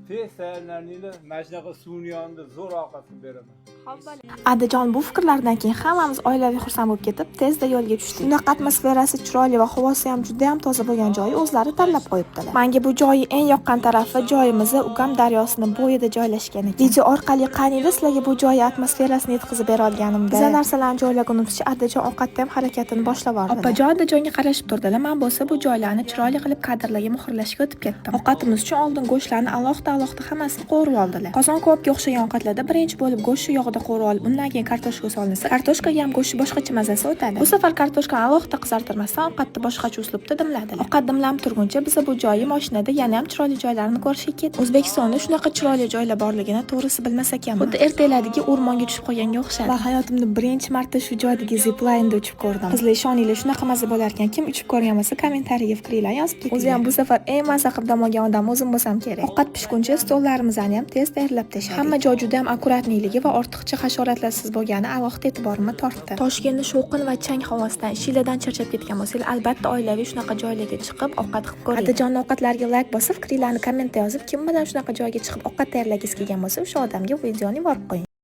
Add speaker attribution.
Speaker 1: Tez saylanlarni mana shunaqa suvni yonida zo'r ovqatni beraman.
Speaker 2: Adajon bu fikrlardan keyin hammamiz oilaviy xursand bo'lib ketib, tezda yo'lga tushdik. Bunaqa atmosferasi chiroyli va havosi ham juda ham toza bo'lgan joyi o'zlari tanlab qo'yibdilar. Menga bu joyi eng yoqqan tarafi joyimizni Ugam daryosining bo'yida joylashgan ekan. Video orqali qaniydi sizlarga bu joyi atmosferasini yetkazib bera olganimda. Biza narsalarni joylagunimizcha Adajon ovqatda ham harakatini boshlab yubordi. Opajon Adajonga qarashib turdilar. Men bo'lsa bu joylarni chiroyli qilib kadrlarga muhrlashga o'tib ketdim. Ovqatimiz uchun oldin go'shtlarni alohida hammasini qo'rib oldilar. Qozon kebabga o'xshagan ovqatlarda birinchi bo'lib go'sht yog'ida qo'rib olib, undan keyin kartoshka solinsa, kartoshkaga ham go'sht boshqacha mazasi o'tadi. Bu safar kartoshkani alohida qizartirmasdan ovqatni boshqacha uslubda dimladilar. Ovqat dimlanib turguncha biz bu joyi mashinada yana ham chiroyli joylarni ko'rishga ketdik. O'zbekistonda shunaqa chiroyli joylar borligini to'g'risi bilmas ekanman. Xuddi ertaklardagi o'rmonga tushib qolganga o'xshadi. Va hayotimda birinchi marta shu joydagi ziplayinda uchib ko'rdim. Qizlar ishoninglar, shunaqa maza bo'lar ekan. Kim uchib ko'rgan bo'lsa, kommentariyaga fikrlarini yozib keting. O'zi ham bu safar eng maza qilib dam olgan odam o'zim bo'lsam kerak. Ovqat pishguncha stollarimizni ham tez tayyorlab tashladik. Hamma joy juda ham akkuratniligi va ortiqcha hasharotlarsiz bo'lgani alohida e'tiborimni tortdi. Toshkentning shovqin va chang havosidan, shiladan charchab ketgan bo'lsangiz, albatta oilaviy shunaqa joylarga chiqib ovqat qilib ko'ring. Adajonning ovqatlariga like bosib, fikringizni kommentda yozib, kim bilan shunaqa joyga chiqib ovqat tayyorlagingiz kelgan bo'lsa, o'sha odamga videoni yuborib qo'ying.